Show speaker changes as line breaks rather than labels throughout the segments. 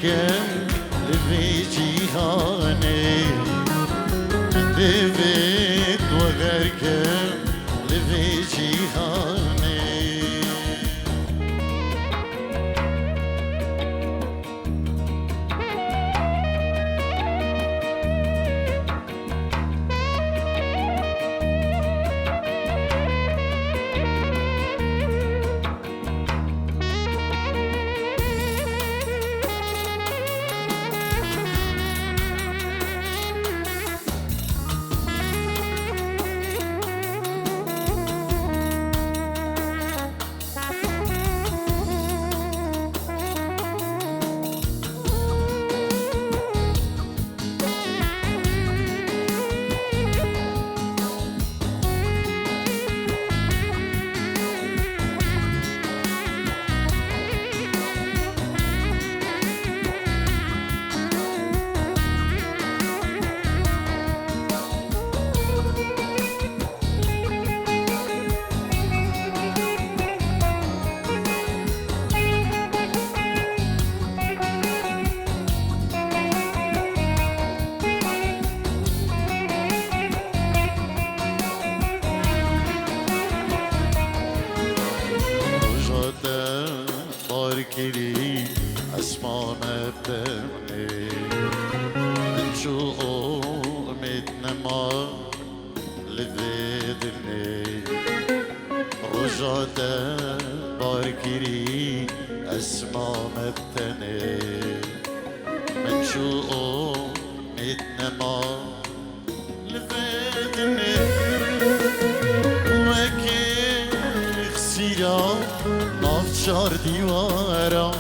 درکم لفی جیهانه دوید و غرکم لفی جیهانه باركلي اسمع مبتمني من شو قومتنا ما لفيدني رجعت باركلي اسمع مبتني من شو قومتنا ما لفيدني وكي خسيرا نافچار دیوارا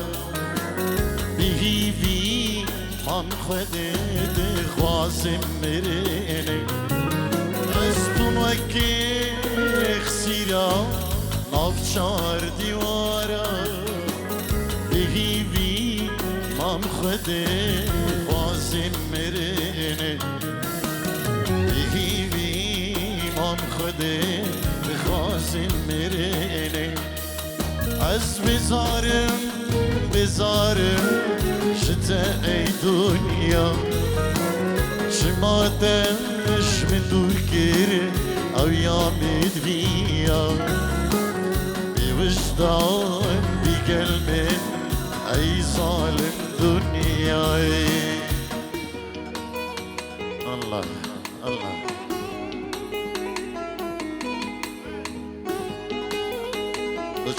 بیهی من خده دخوازم مرینه از تو مکی اخسیرا نافچار دیوارا بیهی من خده خوازم مرینه بیهی من خده دخوازم مرینه از بزارم شتا ای دنیا شماتش من دور کره او یامد بیا بی وجدان بی قلبه ای ظالم دنیای الله الله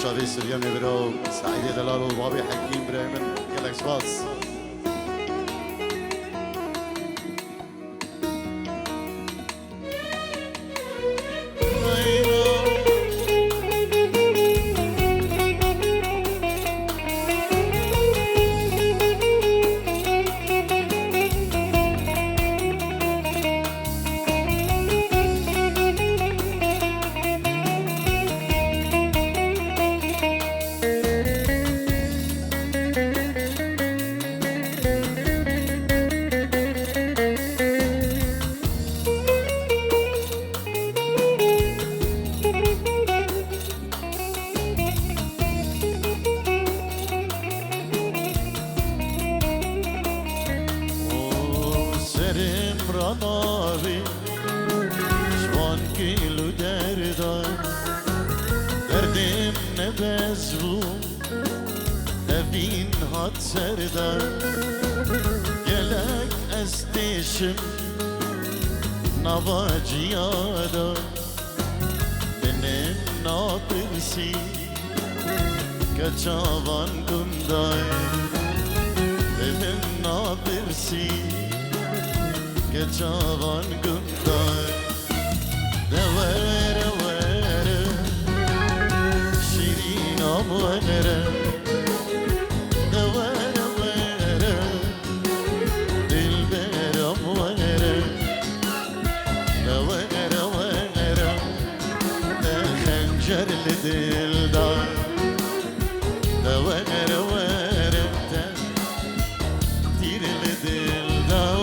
شافي سريان برو سعيد دلال وبابي حكيم بريمن قالك سباس راناوی جوان کیلو دردان دردم نبزو نبین هات سردان گلک از دیشم نواجیادا benim napırsi kaçavan günday benim napırsi kaçavan günday devere vere şirin amvere devere vere dilber amvere devere vere خنجرli dildar devere vere tirli dildar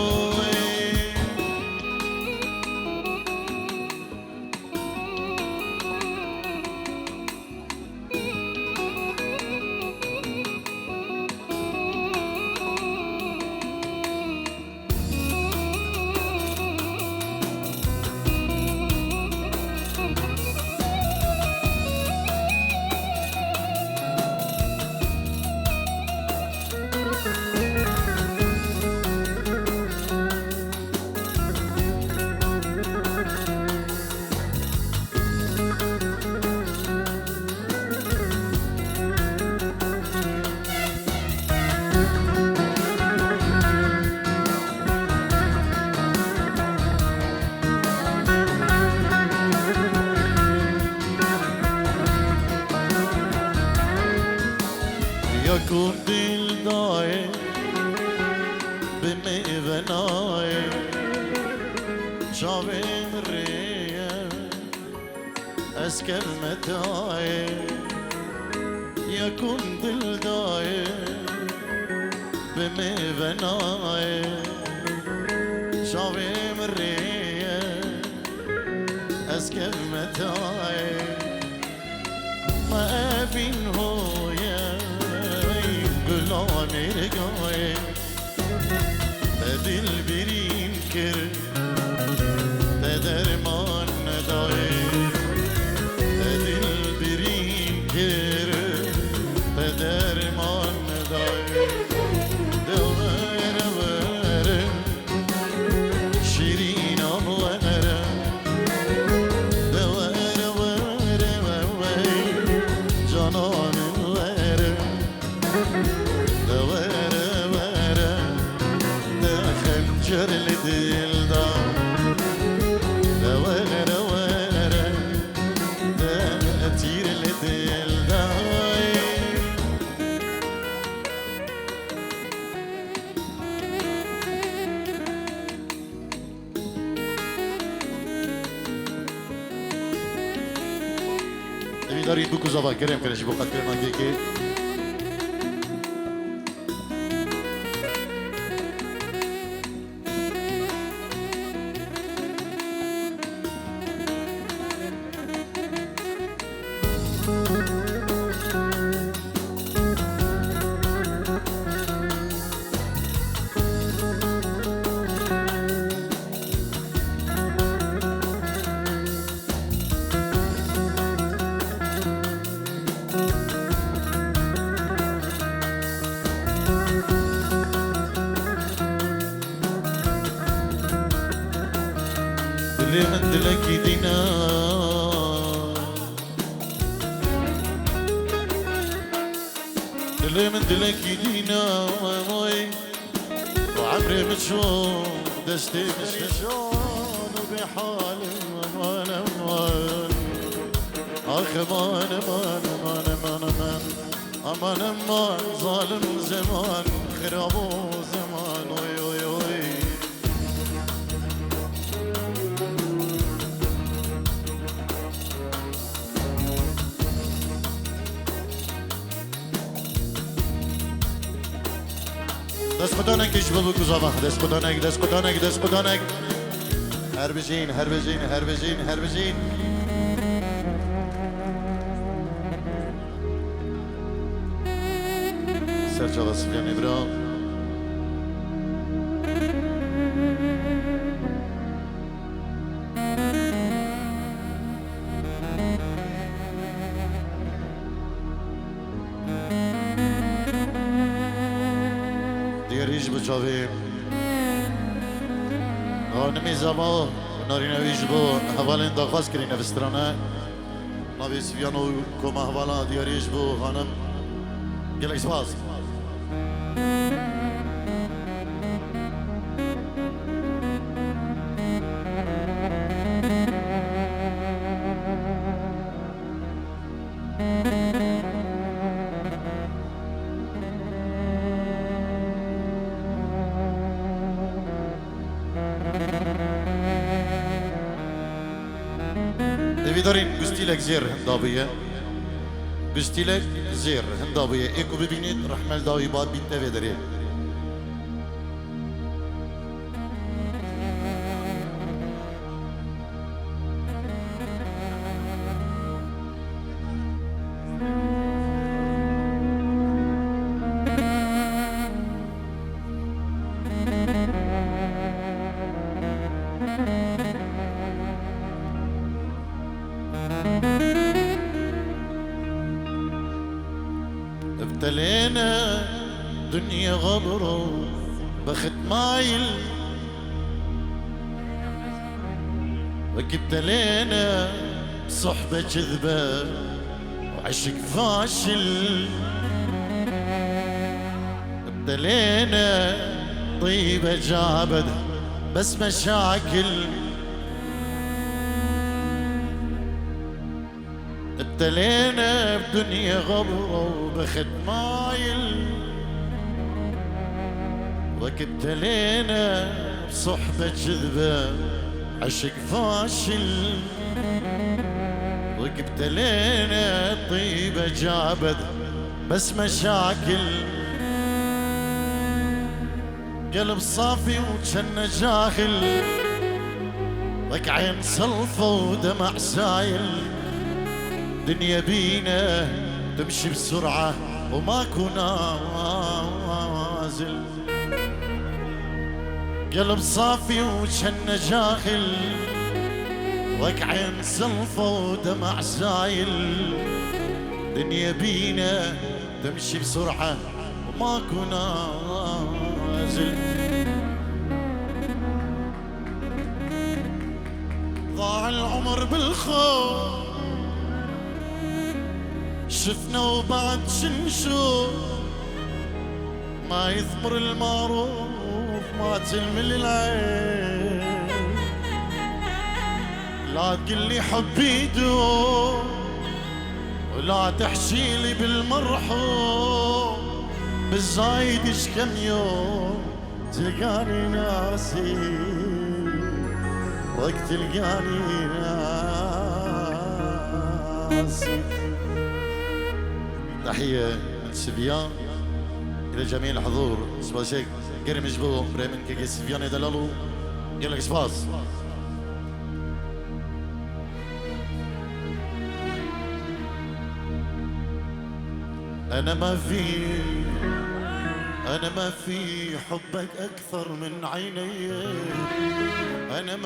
يكون دل داي بميفناي شافي مرية أسكر متاي يكون دل داي بميفناي شافي مرية أسكر متاي ما أبين هويا قلاني رقاي بدل برين كر بدرمان نداي بدل برين كر بدرمان نداي دوار وار شيرين أموار دوار وار جانان وار دوار وار دخل جرل دل دا دوار وار تير لدل داي دارید بکو زوا کرم کنش بقت کرمان که دلی من دلکی دینا دلی من دلکی دینا وعمري مشون دستي مشون وبحال مان مان اخ مان مان مان مان مان امان مان ظالم زمان خرابو زمان وي وي وي دست خدانک دیش بابو کزاوه دست خدانک دست خدانک دست خدانک هر بجین هر بجین هر بجین هر بجین سرچاله سفیان ابراهیم دیگریش بچاویم نمی زما ناری نویش بو حوالین داخواست کری نفسترانه نوی سفیانو کم حوالا دیگریش بو خانم گلک سپاس دارین گستیلک زیر هندابیه گستیلک زیر هندابیه ایکو ببینید رحمل داوی باد بیت نوی داره ابتلينا دنيا غبرة بخت مايل ابتلينا صحبة كذبة وعشق فاشل ابتلينا طيبة جابت بس مشاكل ابتلينا بدنيا غبرة وبخت مايل، وابتلينا بصحبة كذبة عشق فاشل، وابتلينا طيبة جابت بس مشاكل. قلب صافي وجنة جاهل، ضك عين صلفة ودمع سايل. دنيا بينا تمشي بسرعة وماكو نازل. قلب صافي وجنة جاهل، ضك عين صلفة ودمع سايل. دنيا بينا تمشي بسرعة وماكو نازل. ضاع العمر بالخوف، شفنا وبعد شنشوف. ما يثمر المعروف ما تلمل العين. لا تقلي حبيدو ولا تحشيلي بالمرحوم. بالزايد اش كم يوم تلقاني ناسي، وقت تلقاني ناسي. تحية من سفيان إلى جميع الحضور. سباسيك قرم جبو بريمن كي سفيان يدلالو قال لك سباس. أنا ما في حبك أكثر من عيني. أنا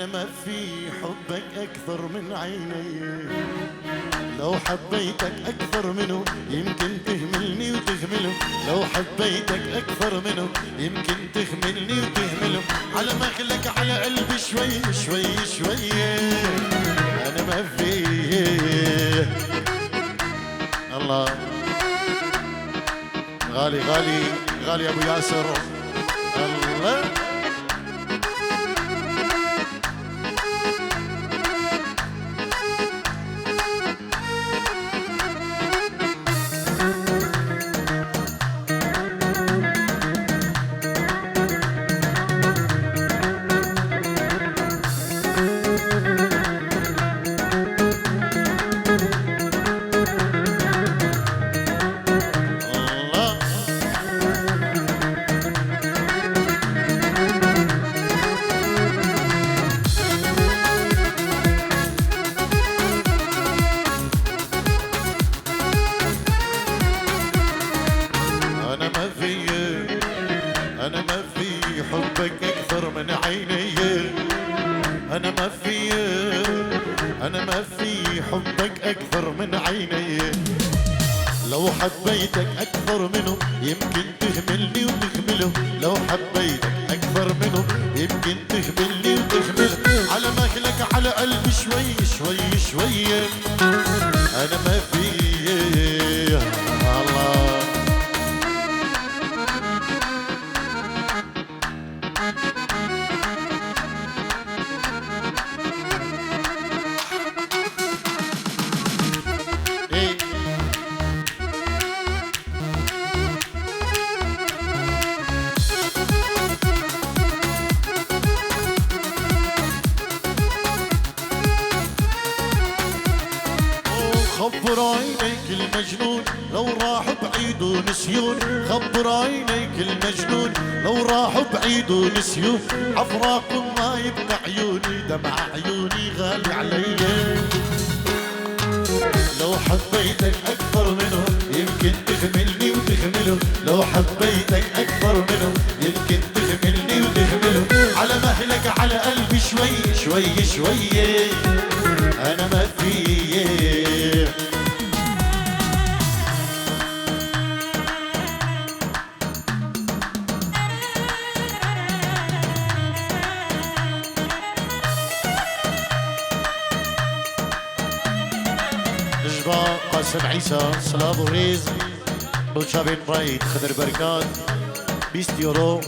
ما في حبك أكثر من عيني. لو حبيتك أكثر منه يمكن تهملني وتهمله. لو حبيتك أكثر منه يمكن تهملني وتهمله. على مهلك على قلبي شوي شوي شوي. أنا ما في الله غالي غالي غالي أبو ياسر الله. أنا ما في حبك أكثر من عيني. أنا ما في حبك أكثر من عيني. لو حبيتك أكثر منه يمكن تهملني وتهمله. لو حبيتك أكثر منه يمكن تهملني وتهمله. على مهلك على قلبي شوي شوي شوي. أنا ما في الله خبر عينيك المجنون لو راح بعيد ونسيون. خبر عينيك المجنون لو راح بعيد ونسيون. عفراكم ما يبقى عيوني دمع عيوني غالي علي. لو حبيتك أكثر منه يمكن تخملني وتخمله. لو حبيتك أكثر منه يمكن تخملني وتخمله. على مهلك على قلبي شوي شوي شوي. أنا ما في قاسم عيسى صلاب وريز بو شابين رايد خضر بركات 20 يورو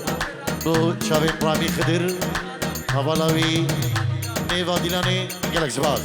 بو شابين رامي خضر هفالاوي نيفا ديلاني قالك زباد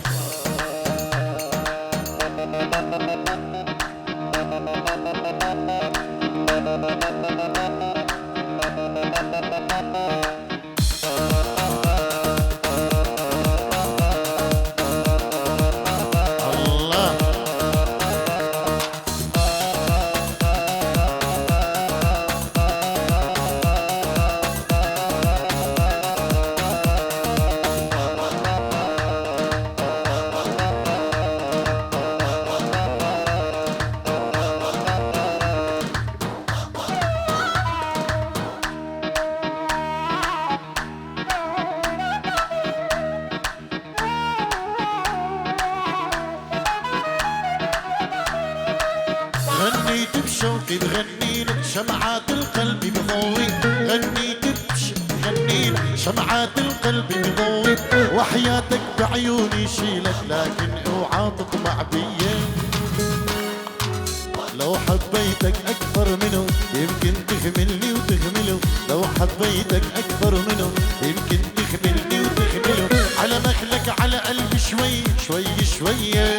غنيت بشوقي بغنيلك شمعات القلب بضوي غنيت غنيلك شمعات القلب بضوي وحياتك بعيوني شيلك لكن اوعى تطمع بيا لو حبيتك اكثر منه يمكن تهملني وتهمله لو حبيتك اكثر منه يمكن تهملني وتهمله على مخلك على قلبي شوي شوي شويه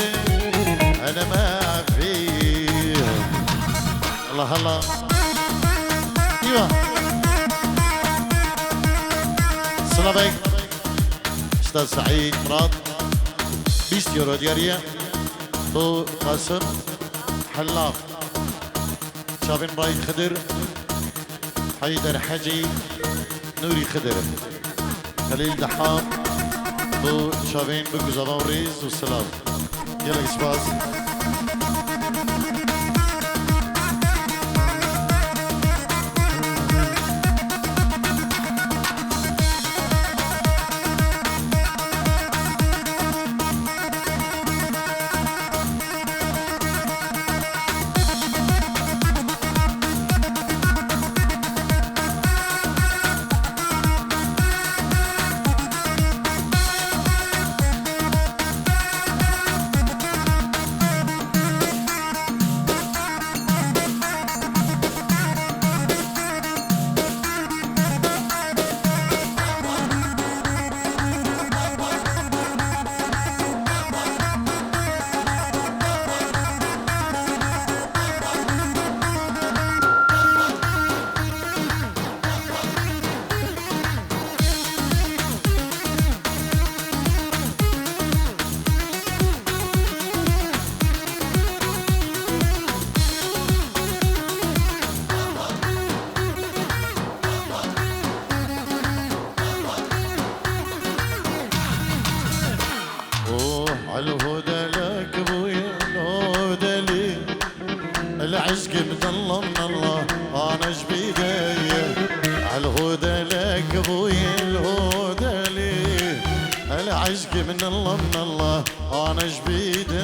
انا ما في الله الله ايوه السلام عليكم استاذ سعيد مراد 20 يورو دياريه طو قاسم حلاق شابين برايد خدر حيدر حجي نوري خدر خليل دحام طو شابين بقو زبان ريز والسلام يلا اسباز عالهدى لك ابويا الهدى لي العشق من الله من الله انا ايش بيدي عالهدى لك ابويا الهدى لي العشق من الله من الله انا ايش بيدي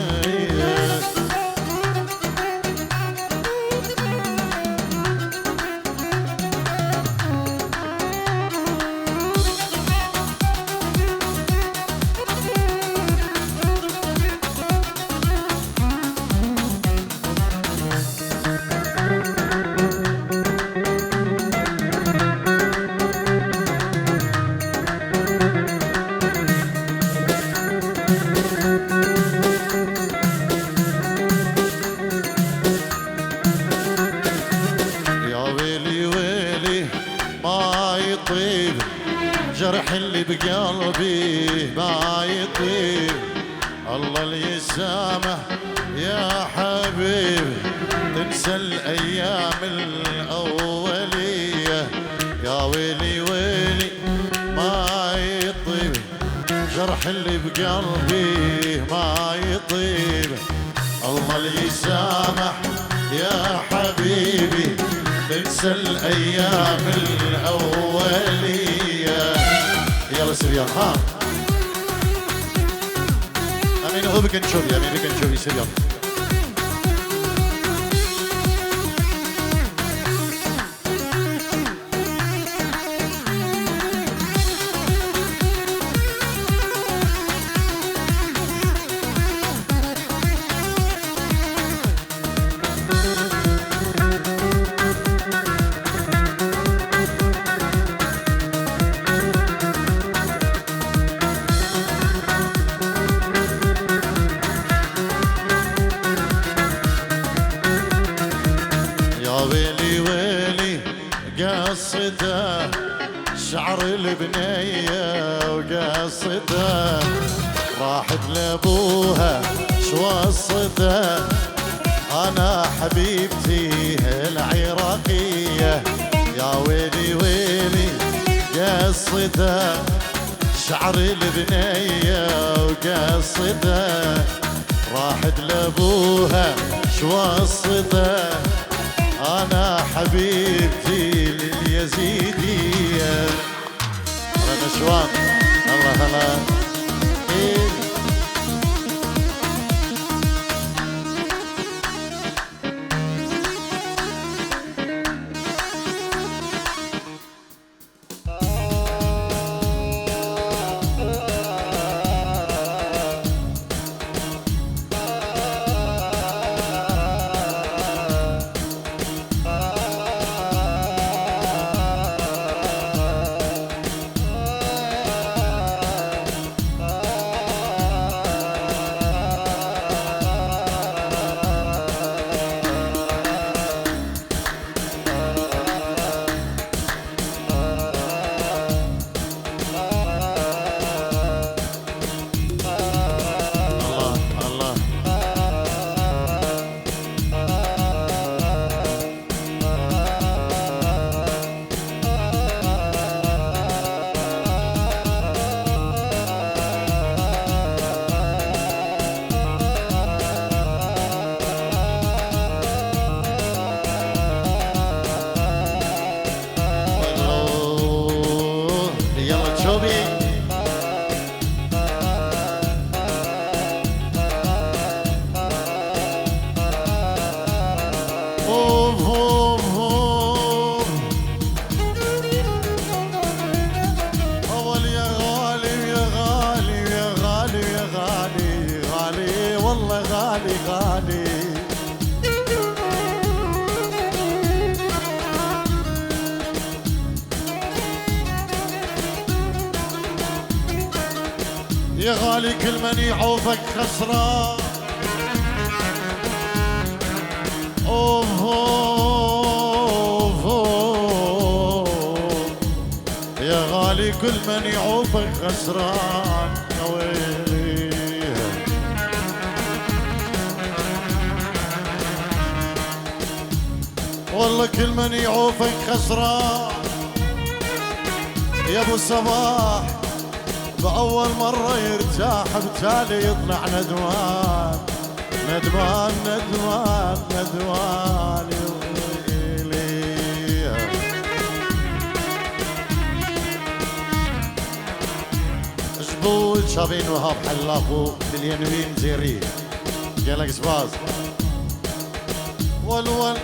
الجرح اللي بقلبي ما يطيب الله اللي يسامح يا حبيب تنسى الايام الاوليه يا ويلي ويلي ما يطيب الجرح اللي بقلبي ما يطيب الله اللي يسامح يا حبيبي تنسى الايام الاوليه يلا سريان ها امين هو بكن شوفي امين بكن شوفي سريان ويلي ويلي قصته شعر البنية وقصته راحت لابوها شوصته انا حبيبتي العراقية يا ويلي ويلي قصته شعر البنية وقصته راحت لابوها شوصته انا حبيبتي لليزيدية نشوان الله هلا إيه. يا غالي كل من يعوفك خسران أوف أوف أوف يا غالي كل من يعوفك خسران يا ويلي والله كل من يعوفك خسران يا ابو صباح بأول مرة يرتاح بتالي يطلع ندمان ندمان ندمان ندمان ويلي جبوت شابين وهاب حلافو باليمين زيري قالك سباز والول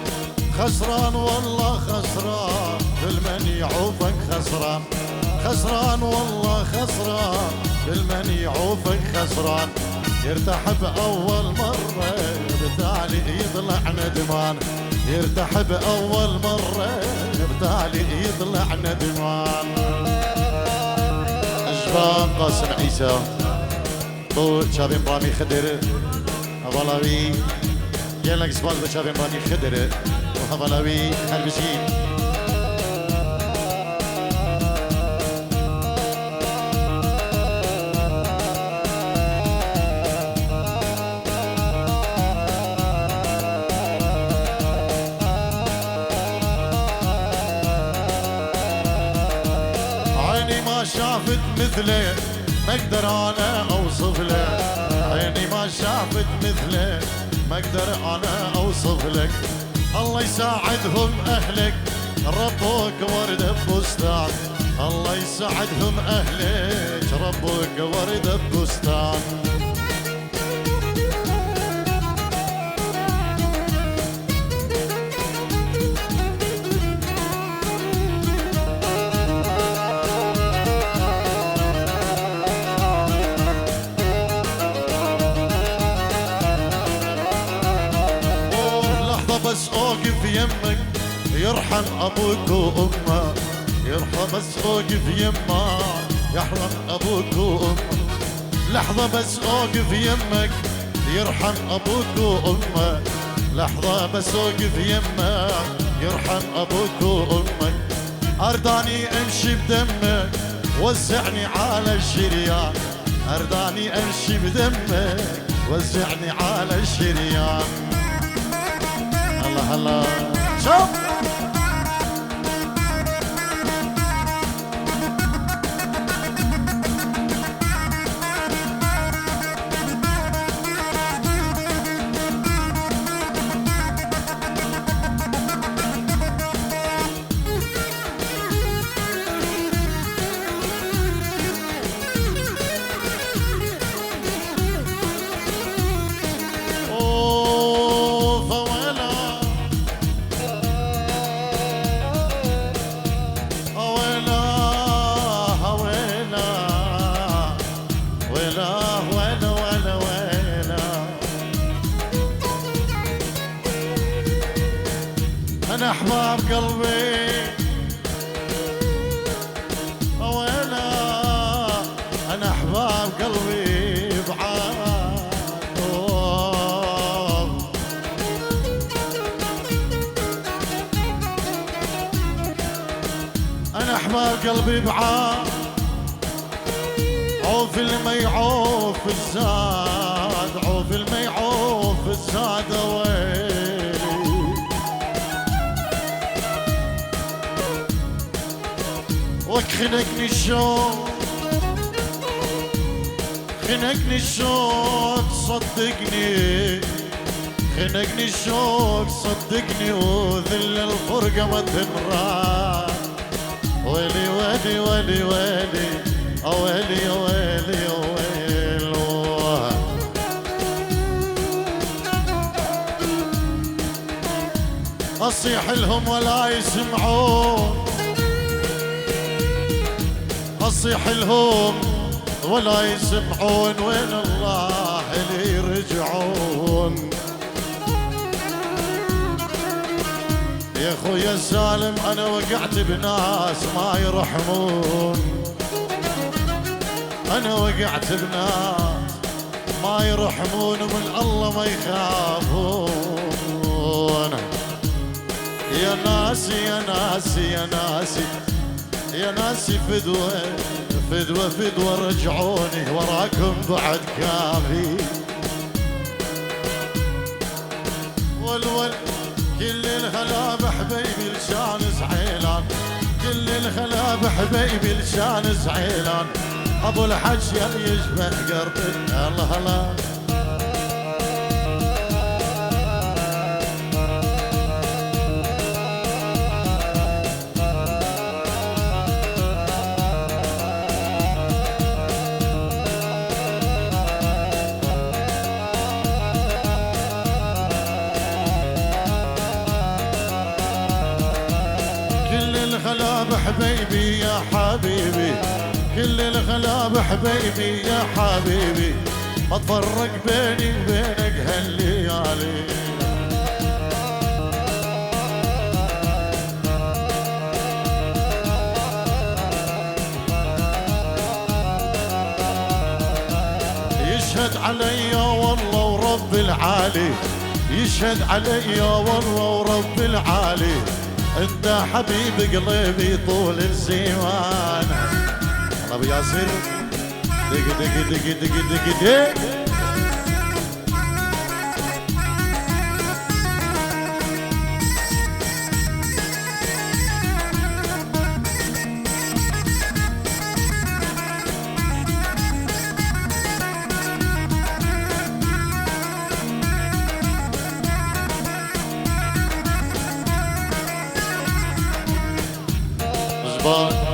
خسران والله خسران كل من يعوفك خسران خسران والله خسران كل من يعوفك خسران يرتاح بأول مرة بتالي يطلع ندمان يرتاح بأول مرة بتالي يطلع ندمان أجبان قاسم عيسى طول شابين برامي خدر أبلاوي جالك سباز بشابين برامي خدر وأبلاوي خلبشين شافت مثله ما اقدر انا اوصف له عيني ما شافت مثله ما اقدر انا اوصف لك الله يساعدهم اهلك ربوك ورده ببستان الله يساعدهم اهلك ربوك ورده ببستان بس اوقف يمك يرحم ابوك وامك يرحم بس اوقف يمك يحرم ابوك وامك لحظة بس اوقف يمك يرحم ابوك وامك لحظة بس اوقف يمك يرحم ابوك وامك. ارداني امشي بدمك وزعني على الشريان، ارداني امشي بدمك وزعني على الشريان. الله الله شوف أنا أحباب قلبي ويلا، أنا أحباب قلبي بعاد. أنا أحباب قلبي بعاد، عوف اللي يعوف الزاد، عوف اللي يعوف الزاد ويلي. وخنقني الشوق، خنقني الشوق صدقني، خنقني الشوق صدقني، وذل الفرقة ما تنراح. ويلي ويلي ويلي ويلي ويلي ويلي ويلي، أصيح لهم ولا يسمعون، أصيح لهم ولا يسمعون، وين الله اللي يرجعون. يا خويا سالم أنا وقعت بناس ما يرحمون، أنا وقعت بناس ما يرحمون، ومن الله ما يخافون. يا ناسي يا ناسي يا ناسي يا ناسي، فدوة فدوة فدوة رجعوني، وراكم بعد كافي. والول كل الهلا بحبيبي لشان زعيلان، كل الهلا بحبيبي لشان زعيلان، ابو الحج يا يشبه قربي. الله الله حبيبي يا حبيبي، كل الغلاب حبيبي يا حبيبي، ما تفرق بيني وبينك هالليالي. يشهد علي والله ورب العالي، يشهد علي والله ورب العالي، انت حبيب قلبي طول الزمان. ابو ياسر دق دق دق دق دق دق.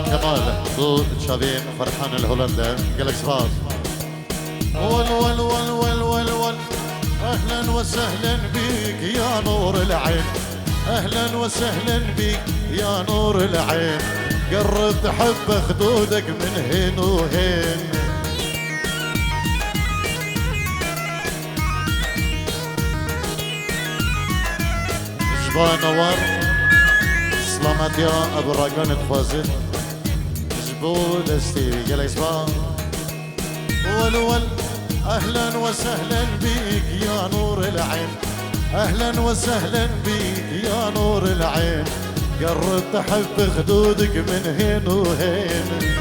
كمال دود شافين فرحان الهولندا قالك صفاص. ول ول ول ول ول ول، اهلا وسهلا بيك يا نور العين، اهلا وسهلا بيك يا نور العين، قرب تحب خدودك من هين وهين. جبان ور سلامت يا ابو راقان تفازت جبود استيري قال اسمع. ول ول اهلا وسهلا بيك يا نور العين، اهلا وسهلا بيك يا نور العين، قربت احب خدودك من هين وهين.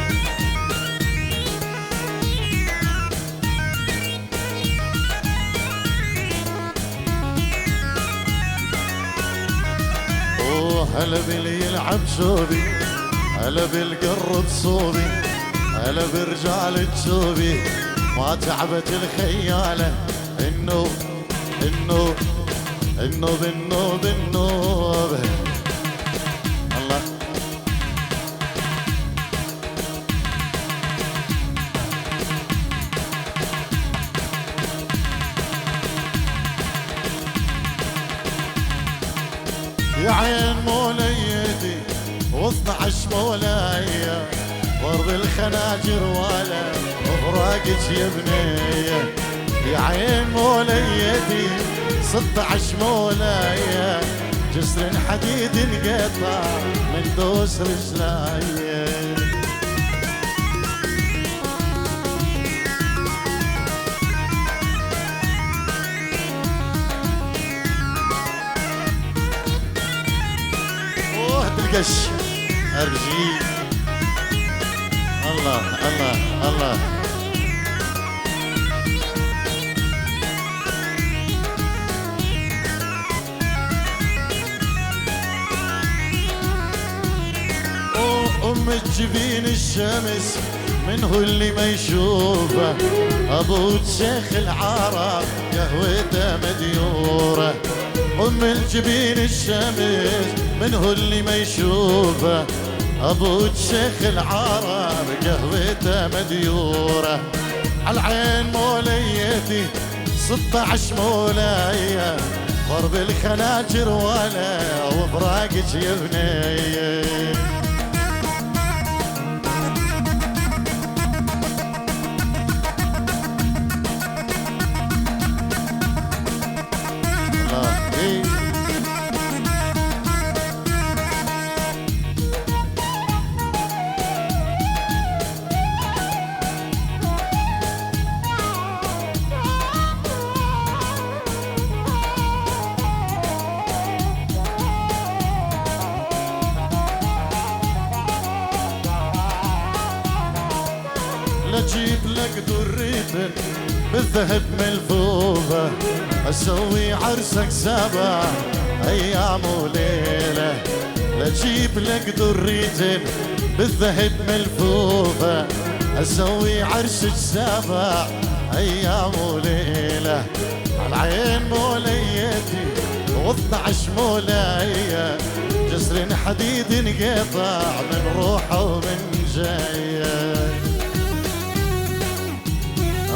هلا باللي يلعب شوبي، هلا بالقرب صوبي، هلا برجال تشوبي، ما تعبت الخيالة انه بالنوب الله. يا عين موليتي و12 مولايا، ضرب الخناجر ولا وفراقك يا بنيه. يا عين موليتي 16 مولايا، جسر حديد انقطع من دوس رجلايا. القش ارجي الله الله الله. جبين الشمس من هو اللي ما يشوفه، ابو شيخ العرب قهوته مديوره. الجبين الشمس من هو اللي ما يشوفه، ابو شيخ العرب قهوته مديوره. عالعين موليتي 16 مولايه، ضرب الخناجر ولا وفراقك يا بنيه. اجيب لك دريتك بالذهب ملفوفه، اسوي عرسك 7 ايام وليله. لاجيب لك دريتك بالذهب ملفوفه، اسوي عرسك 7 ايام وليله. عالعين موليتي و12 مولايه، جسر حديد انقطع من روحه ومن جايه.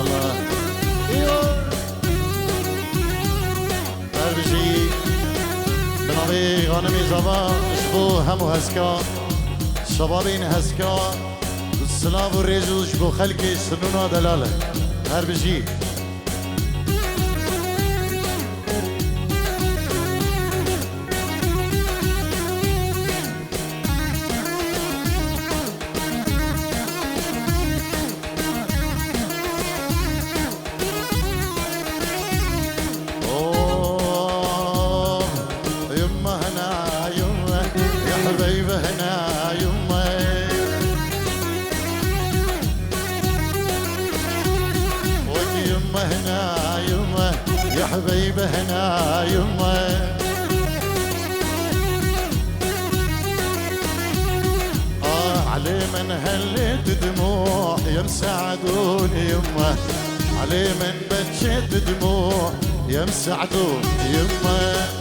الله ارجي بنابي غانمي زبان شبو همو هسكا شبابين هسكا السلام والرجل شبو خلقي سنونا دلاله ارجي. يا حبيبه هنا يمه، علي من هلت دموع يا مساعدوني يمه، علي من بكيت دموع يا مساعدوني يمه.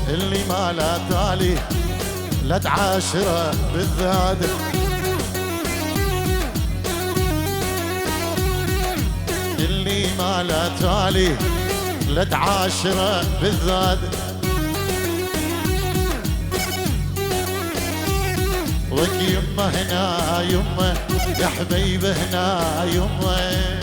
اللي ما لا تالي لا تعاشره بالذات، اللي ما لا تالي لا تعاشره بالذات. وك يمه هنا يمه يا حبيبه هنا يمه،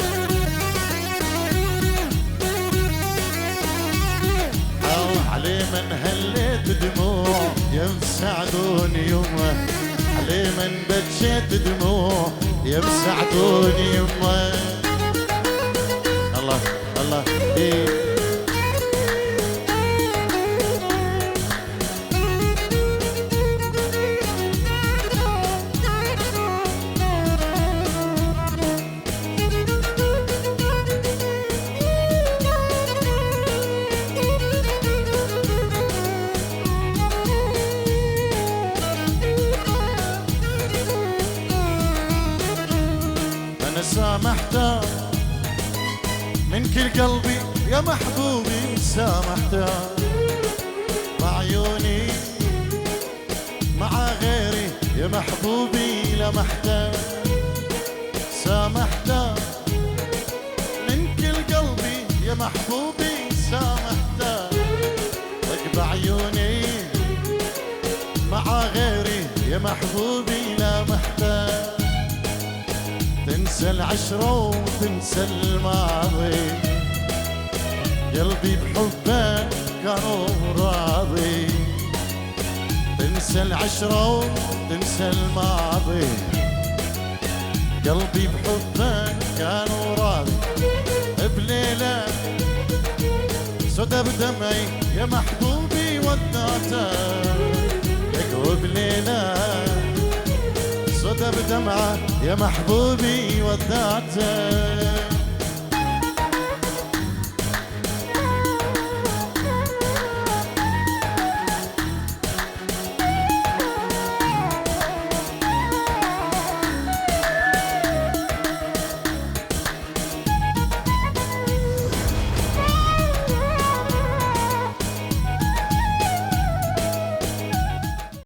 مساعدوني يمه علي من بكيت دموع يا مساعدوني يمه. الله الله إيه. سامحته من كل قلبي يا محبوبي سامحته مع عيوني مع غيري يا محبوبي لمحته سامحته من كل قلبي يا محبوبي سامحته لك بعيوني مع غيري يا محبوبي لمحته تنسى العشرة وتنسى الماضي قلبي بحبك كانوا راضي تنسى العشرة وتنسى الماضي قلبي بحبك كانوا راضي بليلة سدى بدمعي يا محبوبي ودعته لك وبليلة سدى بدمعه يا محبوبي ودعته